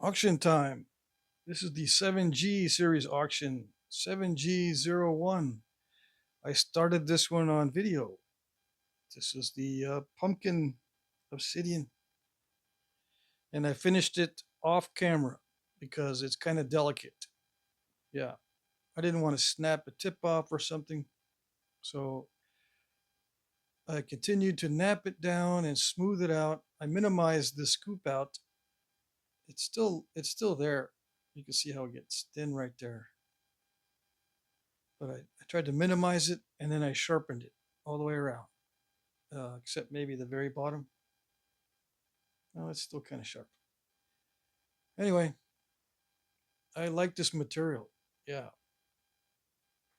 Auction time. This is the 7G series auction, 7G01. I started this one on video. This is the pumpkin obsidian, and I finished it off camera because it's kind of delicate. Yeah, I didn't want to snap a tip off or something, so I continued to nap it down and smooth it out. I minimized the scoop out. It's still there. You can see how it gets thin right there. But I tried to minimize it and then I sharpened it all the way around, except maybe the very bottom. No, it's still kind of sharp. Anyway, I like this material. Yeah,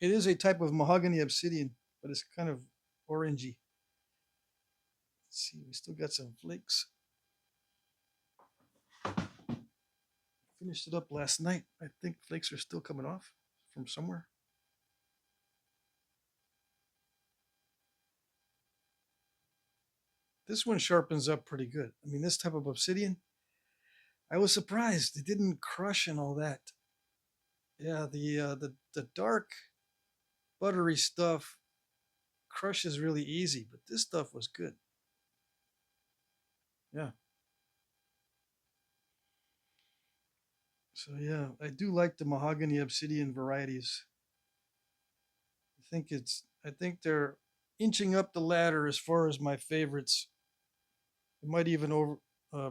it is a type of mahogany obsidian, but it's kind of orangey. Let's see, we still got some flakes. Finished it up last night. I think flakes are still coming off from somewhere. This one sharpens up pretty good. I mean, this type of obsidian, I was surprised it didn't crush and all that. Yeah, the dark buttery stuff crushes really easy, but this stuff was good. Yeah. So yeah, I do like the mahogany obsidian varieties. I think they're inching up the ladder as far as my favorites. It might even over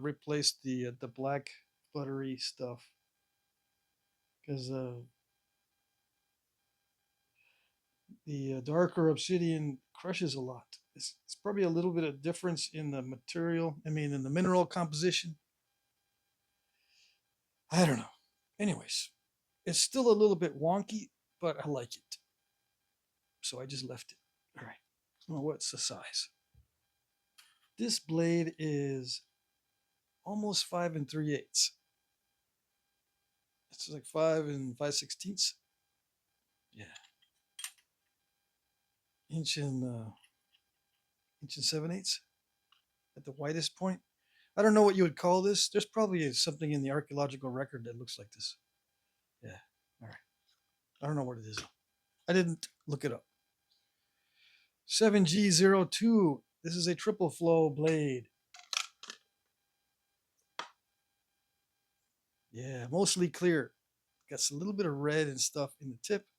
replace the black buttery stuff because the darker obsidian crushes a lot. It's probably a little bit of difference in the material. I mean, in the mineral composition. I don't know. Anyways, it's still a little bit wonky, but I like it. So I just left it. All right. Well, what's the size? This blade is almost 5 and 3/8. It's like 5 and 5/16. Yeah. Inch and inch and 7/8 at the widest point. I don't know what you would call this. There's probably something in the archaeological record that looks like this. Yeah. All right. I don't know what it is. I didn't look it up. 7G02. This is a triple flow blade. Yeah, mostly clear. Got a little bit of red and stuff in the tip.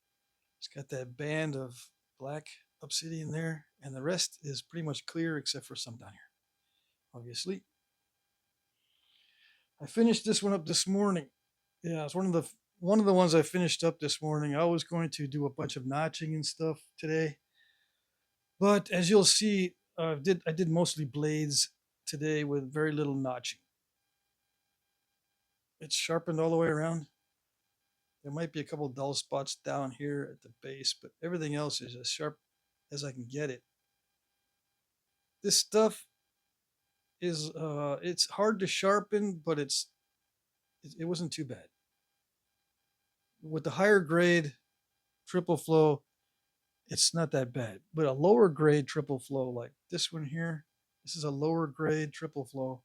It's got that band of black obsidian there, and the rest is pretty much clear except for some down here, obviously. I finished this one up this morning. Yeah, it's one of the ones I finished up this morning. I was going to do a bunch of notching and stuff today, but as you'll see, I did mostly blades today with very little notching. It's sharpened all the way around. There might be a couple dull spots down here at the base, but everything else is as sharp as I can get it. This stuff is it's hard to sharpen, but it wasn't too bad. With the higher grade triple flow, it's not that bad. But a lower grade triple flow like this one here, this is a lower grade triple flow.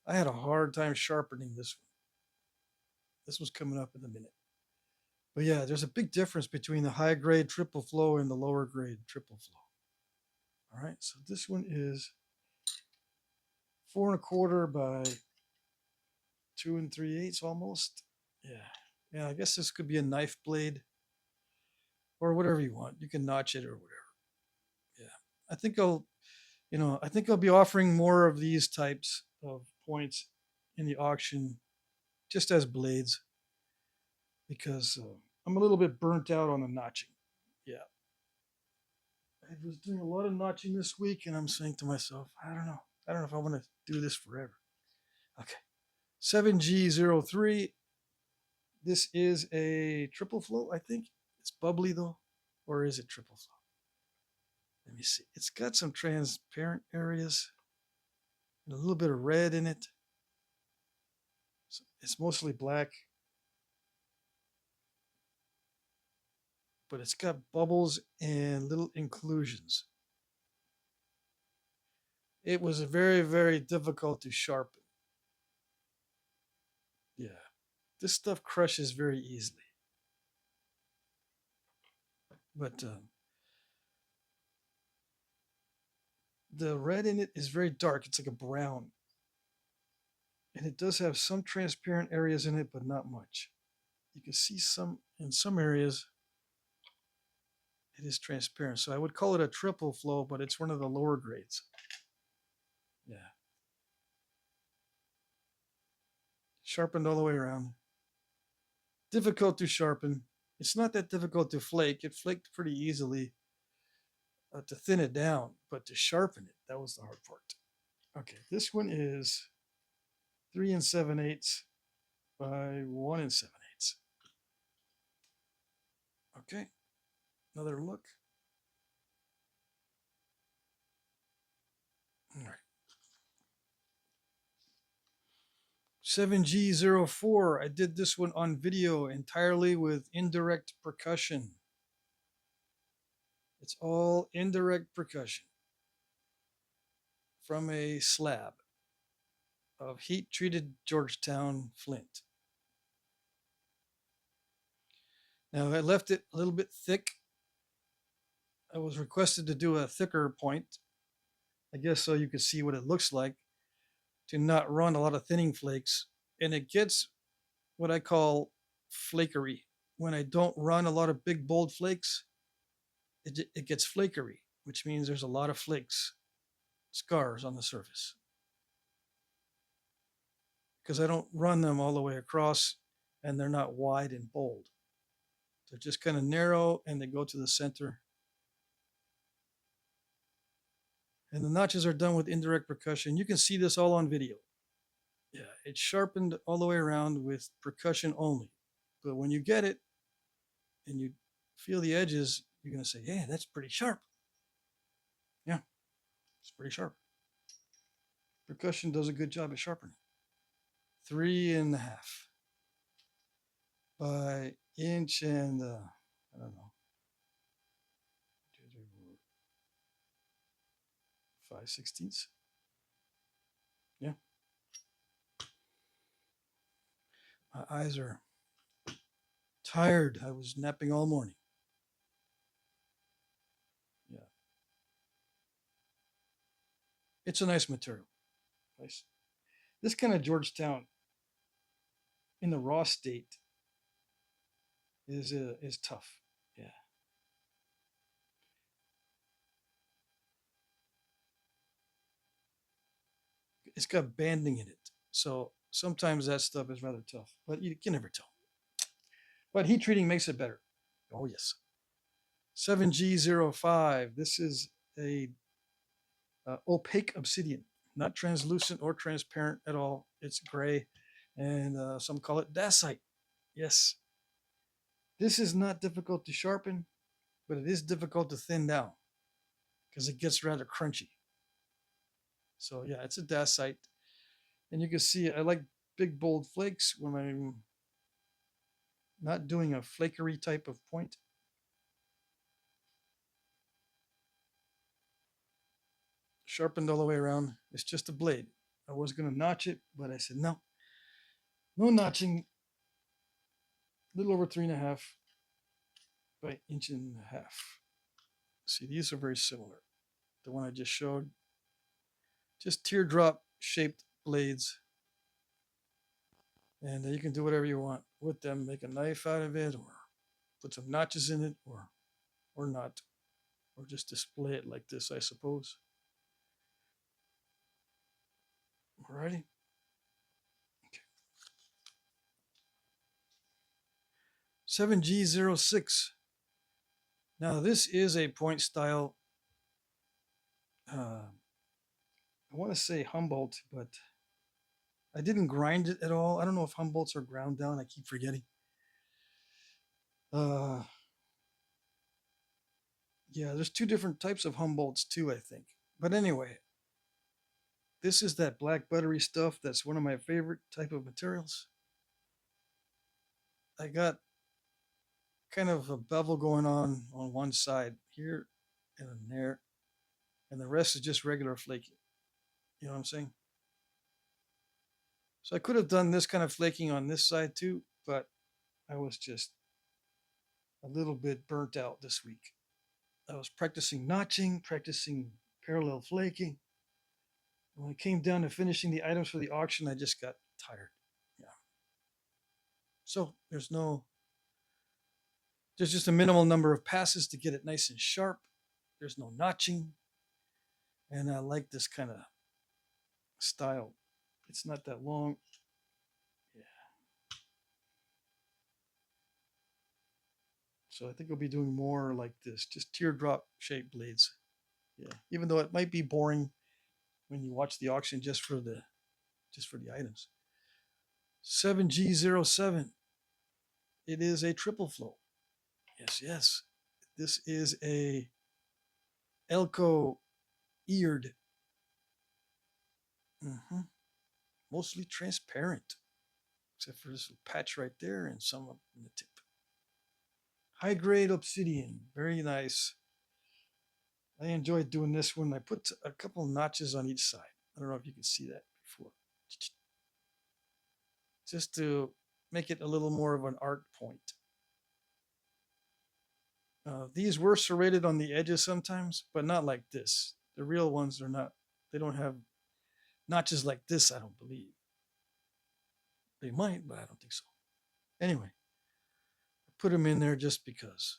I had a hard time sharpening this one. This was coming up in a minute. But yeah, there's a big difference between the high grade triple flow and the lower grade triple flow. All right, so this one is 4 1/4 by 2 3/8 almost. Yeah. Yeah, I guess this could be a knife blade or whatever you want. You can notch it or whatever. Yeah. I think I'll be offering more of these types of points in the auction just as blades because I'm a little bit burnt out on the notching. Yeah. I was doing a lot of notching this week and I'm saying to myself, I don't know. I don't know if I want to do this forever. Okay. 7G03. This is a triple flow, I think. It's bubbly though. Or is it triple flow? Let me see. It's got some transparent areas and a little bit of red in it. So it's mostly black, but it's got bubbles and little inclusions. It was very, very difficult to sharpen. This stuff crushes very easily. But the red in it is very dark. It's like a brown. And it does have some transparent areas in it, but not much. You can see some in some areas it is transparent. So I would call it a triple flow, but it's one of the lower grades. Yeah. Sharpened all the way around. Difficult to sharpen. It's not that difficult to flake. It flaked pretty easily to thin it down, but to sharpen it, that was the hard part. Okay, this one is 3 7/8 by 1 7/8. Okay, another look. All right. 7G04. I did this one on video entirely with indirect percussion. It's all indirect percussion from a slab of heat treated Georgetown flint. Now I left it a little bit thick. I was requested to do a thicker point, I guess so you could see what it looks like, to not run a lot of thinning flakes. And it gets what I call flakery. When I don't run a lot of big bold flakes, it gets flakery, which means there's a lot of flakes, scars on the surface. Because I don't run them all the way across and they're not wide and bold. They're just kind of narrow and they go to the center. And the notches are done with indirect percussion. You can see this all on video. Yeah, it's sharpened all the way around with percussion only. But when you get it and you feel the edges, you're going to say, yeah, that's pretty sharp. Yeah, it's pretty sharp. Percussion does a good job at sharpening. 3.5 by inch and I don't know, 5/16. Yeah. My eyes are tired. I was napping all morning. Yeah. It's a nice material. Nice. This kind of Georgetown in the raw state is tough. Yeah. It's got banding in it. So sometimes that stuff is rather tough, but you can never tell. But heat treating makes it better. Oh, yes. 7G05. This is a opaque obsidian, not translucent or transparent at all. It's gray, and some call it dacite. Yes. This is not difficult to sharpen, but it is difficult to thin down because it gets rather crunchy. So yeah, it's a dacite. And you can see I like big bold flakes when I'm not doing a flakery type of point. Sharpened all the way around. It's just a blade. I was going to notch it, but I said no. No notching. A little over 3.5 by inch and a half. See, these are very similar. The one I just showed. Just teardrop shaped blades. And you can do whatever you want with them. Make a knife out of it, or put some notches in it, or not, or just display it like this, I suppose. Alrighty. Okay. 7G06. Now this is a point style. I want to say Humboldt, but I didn't grind it at all. I don't know if Humboldts are ground down. I keep forgetting. Uh, yeah, there's two different types of Humboldts too, I think. But anyway, this is that black buttery stuff. That's one of my favorite type of materials. I got kind of a bevel going on one side here and there, and the rest is just regular flaking. You know what I'm saying? So I could have done this kind of flaking on this side too, but I was just a little bit burnt out this week. I was practicing notching, practicing parallel flaking. When it came down to finishing the items for the auction, I just got tired. Yeah. So there's just a minimal number of passes to get it nice and sharp. There's no notching. And I like this kind of style. It's not that long. Yeah. So I think I'll be doing more like this, just teardrop shaped blades. Yeah. Even though it might be boring when you watch the auction just for the items. 7G07. It is a triple flow. Yes, yes. This is a Elko eared. Mm-hmm. Mostly transparent, except for this patch right there and some up in the tip. High grade obsidian. Very nice. I enjoyed doing this one. I put a couple of notches on each side. I don't know if you can see that before. Just to make it a little more of an art point. These were serrated on the edges sometimes, but not like this. The real ones are not, they don't have notches like this, I don't believe. They might, but I don't think so. Anyway, I put them in there just because.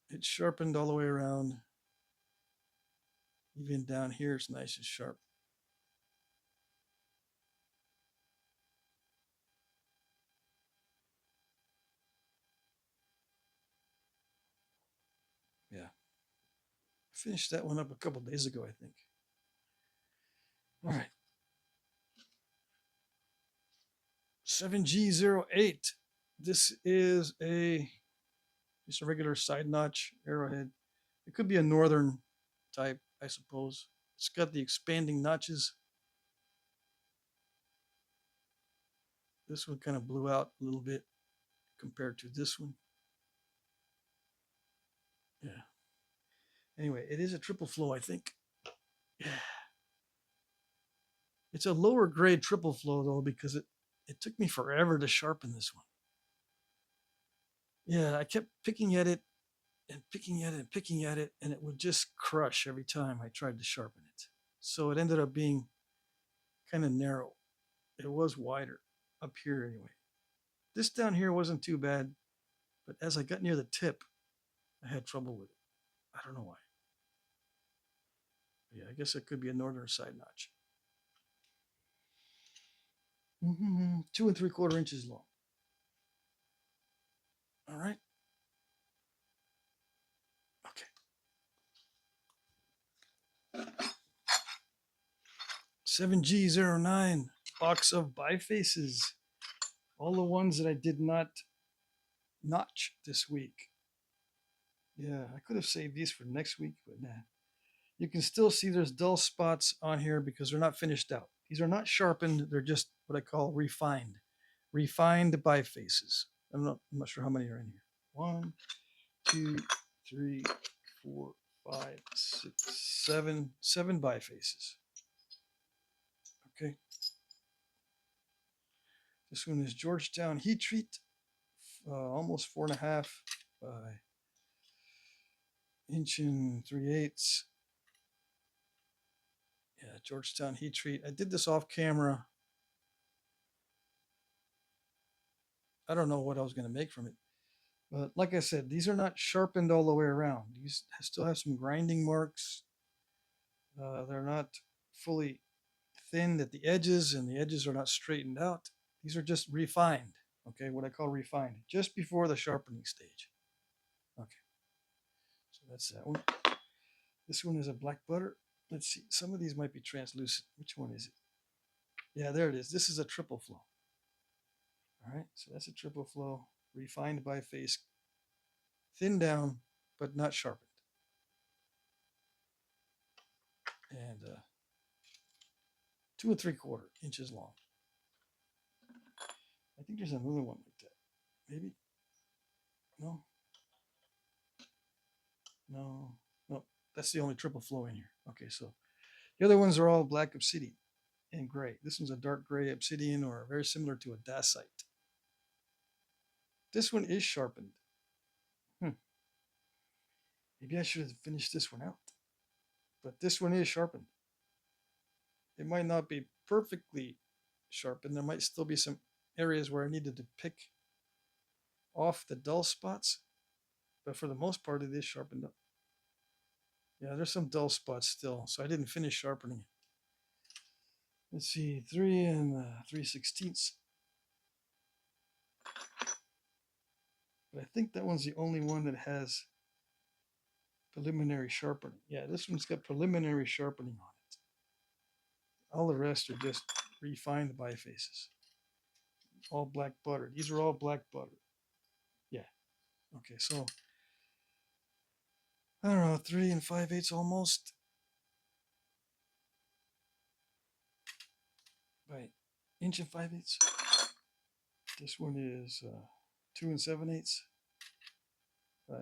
It's sharpened all the way around. Even down here, it's nice and sharp. Yeah. I finished that one up a couple days ago, I think. All right. 7G08. This is just a regular side notch arrowhead. It could be a northern type, I suppose. It's got the expanding notches. This one kind of blew out a little bit compared to this one. Yeah. Anyway, it is a triple flow, I think. Yeah. It's a lower grade triple flow though, because it took me forever to sharpen this one. Yeah, I kept picking at it and picking at it and picking at it, and it would just crush every time I tried to sharpen it. So it ended up being kind of narrow. It was wider up here anyway. This down here wasn't too bad, but as I got near the tip, I had trouble with it. I don't know why. Yeah, I guess it could be a northern side notch. 2 3/4 inches long. All right. Okay. 7G09 box of bifaces. All the ones that I did not notch this week. Yeah, I could have saved these for next week, but nah. You can still see there's dull spots on here because they're not finished out. These are not sharpened. They're just what I call refined. Refined bifaces. I'm not sure how many are in here. 1, 2, 3, 4, 5, 6, 7. 7 bifaces. Okay. This one is Georgetown heat treat. Almost 4.5 by inch and 3/8. Yeah, Georgetown heat treat. I did this off camera. I don't know what I was going to make from it. But like I said, these are not sharpened all the way around. These still have some grinding marks. They're not fully thinned at the edges, and the edges are not straightened out. These are just refined. Okay, what I call refined, just before the sharpening stage. Okay, so that's that one. This one is a black butter. Let's see. Some of these might be translucent. Which one is it? Yeah, there it is. This is a triple flow. All right, so that's a triple flow, refined biface, thinned down, but not sharpened. And 2 3/4 inches long. I think there's another one like that. Maybe? No? No. No. That's the only triple flow in here. Okay, so the other ones are all black obsidian. and gray. This one's a dark gray obsidian or very similar to a dacite. This one is sharpened. Maybe I should have finished this one out. But this one is sharpened. It might not be perfectly sharpened. There might still be some areas where I needed to pick off the dull spots. But for the most part, it is sharpened up. Yeah, there's some dull spots still, so I didn't finish sharpening it. Let's see, 3 and 3/16. But I think that one's the only one that has preliminary sharpening. Yeah, this one's got preliminary sharpening on it. All the rest are just refined bifaces. All black butter. These are all black butter. Yeah. Okay, so I don't know, 3 and 5/8 almost. Right. Inch and 5/8. This one is 2 and 7/8.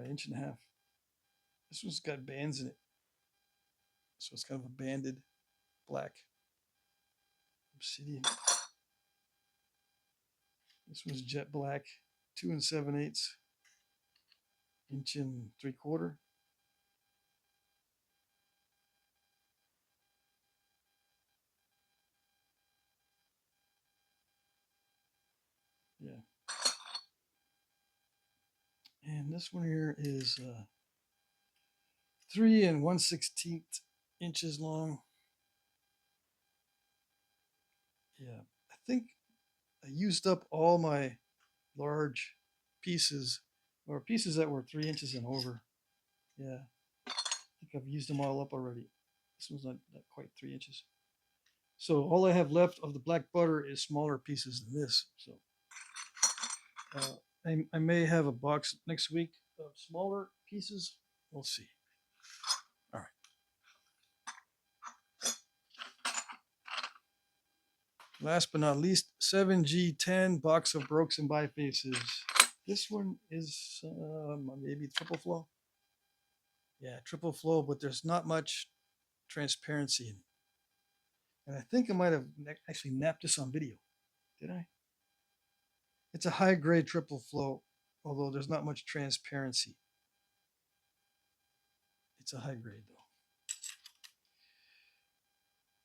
Inch and a half. This one's got bands in it. So it's kind of a banded black obsidian. This one's jet black, 2 and 7/8, inch and 3/4. Yeah. And this one here is 3 and 1/16 inches long. Yeah, I think I used up all my large pieces, or pieces that were 3 inches and over. Yeah, I think I've used them all up already. This one's not quite 3 inches. So all I have left of the black butter is smaller pieces than this. So I may have a box next week of smaller pieces. We'll see. All right. Last but not least, 7G10 box of broken bifaces. This one is maybe triple flow. Yeah, triple flow, but there's not much transparency in it. And I think I might have actually napped this on video. Did I? It's a high grade triple flow, although there's not much transparency. It's a high grade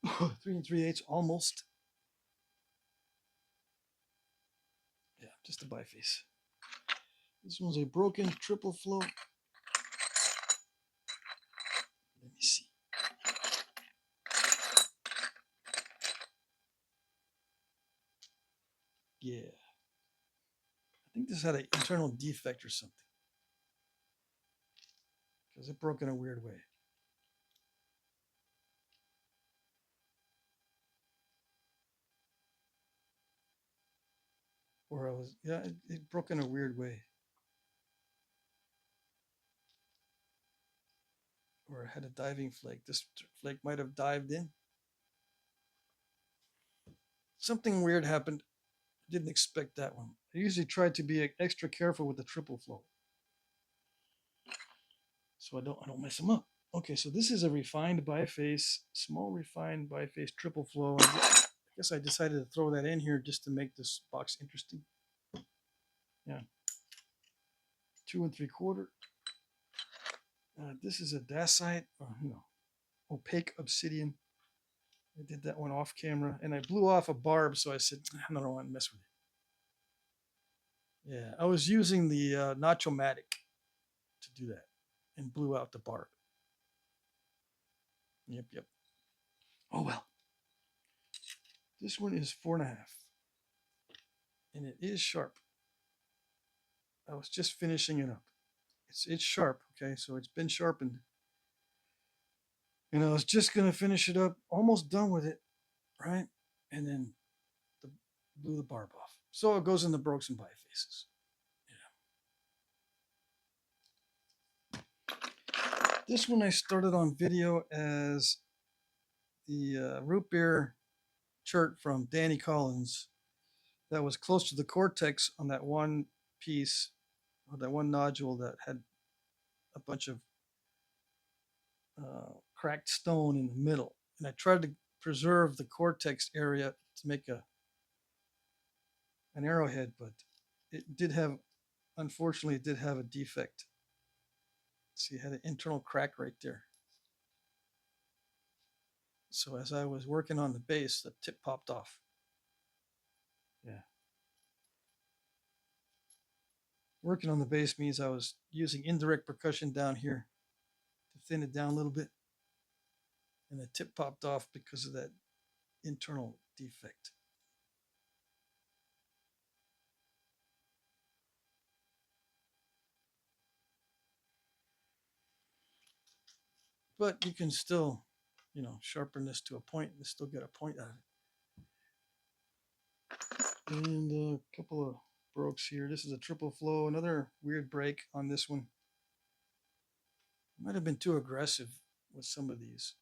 though. 3 and 3/8 almost. Yeah, just a biface. This one's a broken triple flow. Let me see. Yeah. I think this had an internal defect or something. Because it broke in a weird way. Or I was, yeah, it broke in a weird way. Or it had a diving flake. This flake might have dived in. Something weird happened. Didn't expect that one. I usually try to be extra careful with the triple flow, so I don't mess them up. Okay, so this is a refined biface, small refined biface triple flow. I guess I decided to throw that in here just to make this box interesting. Yeah, 2 and 3/4. This is a dacite, opaque obsidian. I did that one off camera, and I blew off a barb, so I said I don't want to mess with it. Yeah, I was using the Nacho-Matic to do that, and blew out the barb. Yep. Oh well. This one is 4.5, and it is sharp. I was just finishing it up. It's sharp, okay, so it's been sharpened. And I was just gonna finish it up, almost done with it, right? And then blew the barb off. So it goes in the broken bifaces. Yeah. This one I started on video as the root beer chert from Danny Collins that was close to the cortex on that one piece, or that one nodule that had a bunch of cracked stone in the middle. And I tried to preserve the cortex area to make an arrowhead, but it did have, unfortunately, it did have a defect. See, it had an internal crack right there. So as I was working on the base, the tip popped off. Yeah. Working on the base means I was using indirect percussion down here to thin it down a little bit. And the tip popped off because of that internal defect. But you can still, sharpen this to a point and still get a point out of it. And a couple of breaks here. This is a triple flow. Another weird break on this one. Might have been too aggressive with some of these.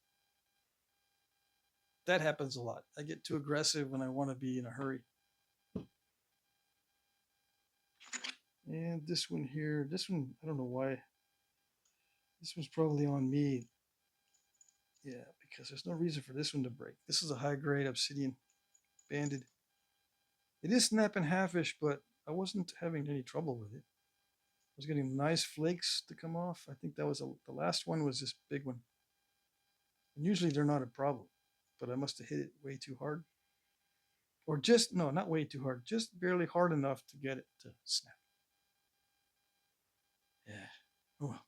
That happens a lot. I get too aggressive when I want to be in a hurry. And this one here, I don't know why. This one's probably on me. Yeah, because there's no reason for this one to break. This is a high grade obsidian banded. It is snapping halfish, but I wasn't having any trouble with it. I was getting nice flakes to come off. I think that was the last one was this big one. And usually they're not a problem, but I must have hit it way too hard. Or just, no, not way too hard, just barely hard enough to get it to snap. Yeah. Oh well.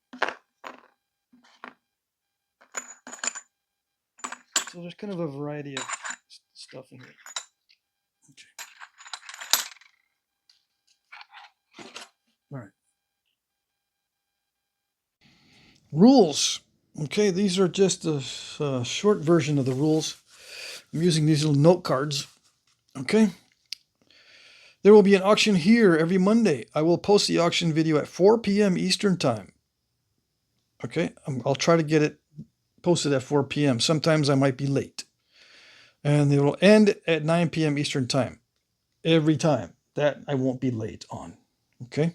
So there's kind of a variety of stuff in here. Okay. All right. Rules. Okay, these are just a short version of the rules. I'm using these little note cards. Okay. There will be an auction here every Monday. I will post the auction video at 4 p.m. Eastern Time. Okay, I'll try to get it posted at 4 p.m. Sometimes I might be late. And it will end at 9 p.m. Eastern Time. Every time. That I won't be late on. Okay.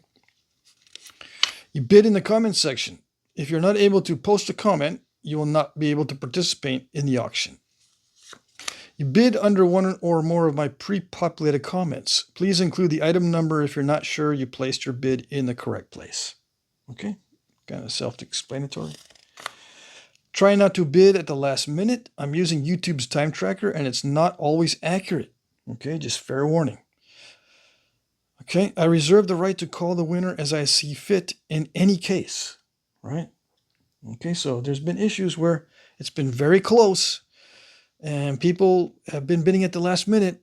You bid in the comments section. If you're not able to post a comment, you will not be able to participate in the auction. You bid under one or more of my pre-populated comments. Please include the item number if you're not sure you placed your bid in the correct place. Okay, kind of self-explanatory. Try not to bid at the last minute. I'm using YouTube's time tracker and it's not always accurate. Okay, just fair warning. Okay, I reserve the right to call the winner as I see fit in any case. Right? Okay, so there's been issues where it's been very close and people have been bidding at the last minute,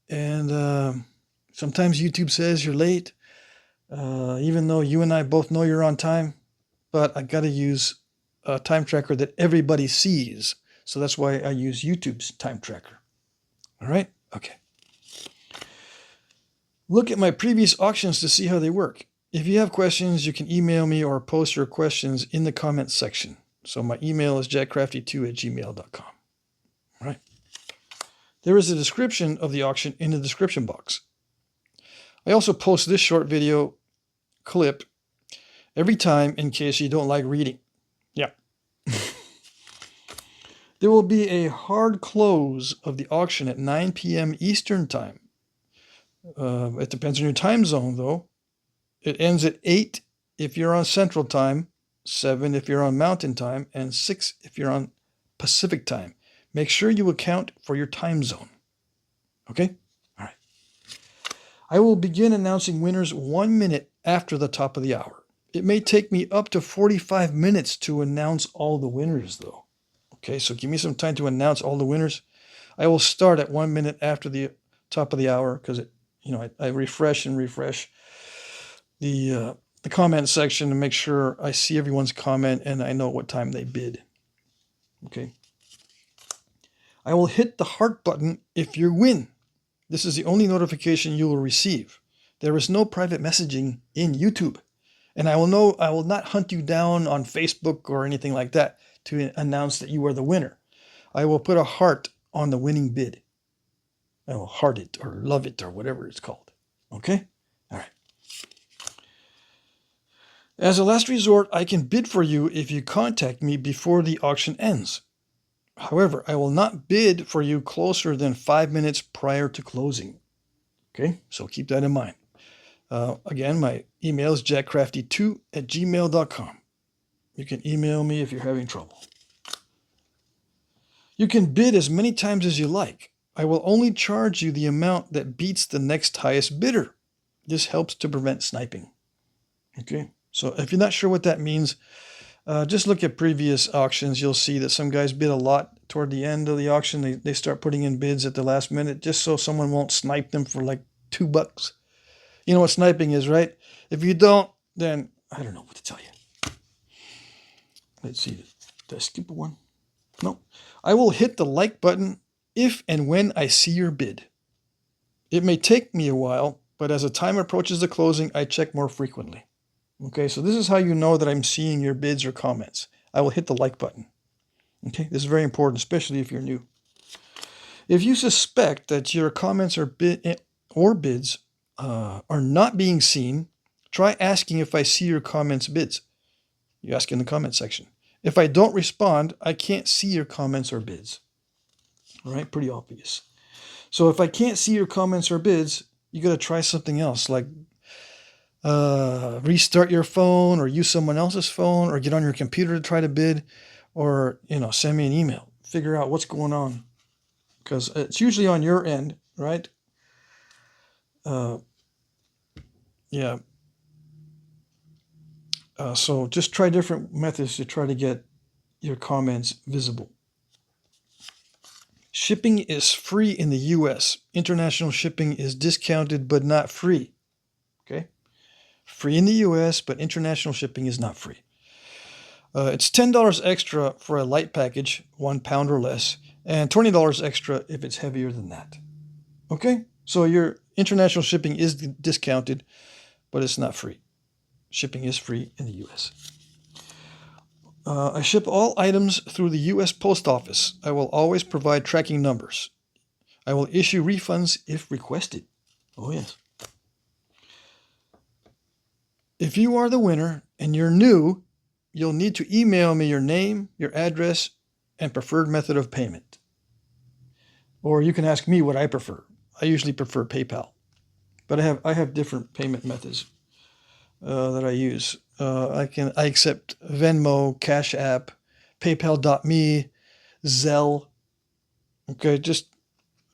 and sometimes YouTube says you're late, even though you and I both know you're on time, but I got to use a time tracker that everybody sees. So that's why I use YouTube's time tracker. All right? Okay. Look at my previous auctions to see how they work. If you have questions, you can email me or post your questions in the comments section. So my email is jackcrafty2@gmail.com. All right. There is a description of the auction in the description box. I also post this short video clip every time in case you don't like reading. Yeah. There will be a hard close of the auction at 9 p.m. Eastern Time. It depends on your time zone, though. It ends at 8 if you're on Central Time, 7 if you're on Mountain Time, and 6 if you're on Pacific Time. Make sure you account for your time zone. Okay? All right. I will begin announcing winners 1 minute after the top of the hour. It may take me up to 45 minutes to announce all the winners, though. Okay, so give me some time to announce all the winners. I will start at 1 minute after the top of the hour because I refresh the comment section to make sure I see everyone's comment and I know what time they bid. Okay. I will hit the heart button if you win. This is the only notification you will receive. There is no private messaging in YouTube. And I will not hunt you down on Facebook or anything like that to announce that you are the winner. I will put a heart on the winning bid. I will heart it or love it or whatever it's called. Okay? All right. As a last resort, I can bid for you if you contact me before the auction ends. However, I will not bid for you closer than 5 minutes prior to closing. Okay, so keep that in mind. Again, my email is jackcrafty2@gmail.com. You can email me if you're having trouble. You can bid as many times as you like. I will only charge you the amount that beats the next highest bidder. This helps to prevent sniping. Okay, so if you're not sure what that means, just look at previous auctions. You'll see that some guys bid a lot toward the end of the auction. They start putting in bids at the last minute just so someone won't snipe them for like $2. You know what sniping is, right? If you don't, then I don't know what to tell you. Let's see. Did I skip one? No. I will hit the like button if and when I see your bid. It may take me a while, but as the time approaches the closing, I check more frequently. Okay, so this is how you know that I'm seeing your bids or comments. I will hit the like button. Okay, this is very important, especially if you're new. If you suspect that your comments or bids are not being seen, try asking if I see your comments bids. You ask in the comment section. If I don't respond, I can't see your comments or bids. All right, pretty obvious. So if I can't see your comments or bids, you got to try something else, like restart your phone or use someone else's phone or get on your computer to try to bid, or send me an email. Figure out what's going on, because it's usually on your end, right? Yeah. So just try different methods to try to get your comments visible. Shipping is free in the US. International shipping is discounted but not free. Okay? Free in the US, but international shipping is not free. It's $10 extra for a light package, 1 pound or less, and $20 extra if it's heavier than that. Okay? So your international shipping is discounted, but it's not free. Shipping is free in the US. I ship all items through the U.S. Post Office. I will always provide tracking numbers. I will issue refunds if requested. Oh, yes. If you are the winner and you're new, you'll need to email me your name, your address, and preferred method of payment. Or you can ask me what I prefer. I usually prefer PayPal, but I have different payment methods that I use. I accept Venmo, Cash App, PayPal.me, Zelle. Okay, just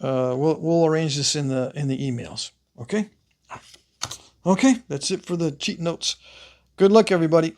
we'll arrange this in the emails. Okay. Okay, that's it for the cheat notes. Good luck, everybody.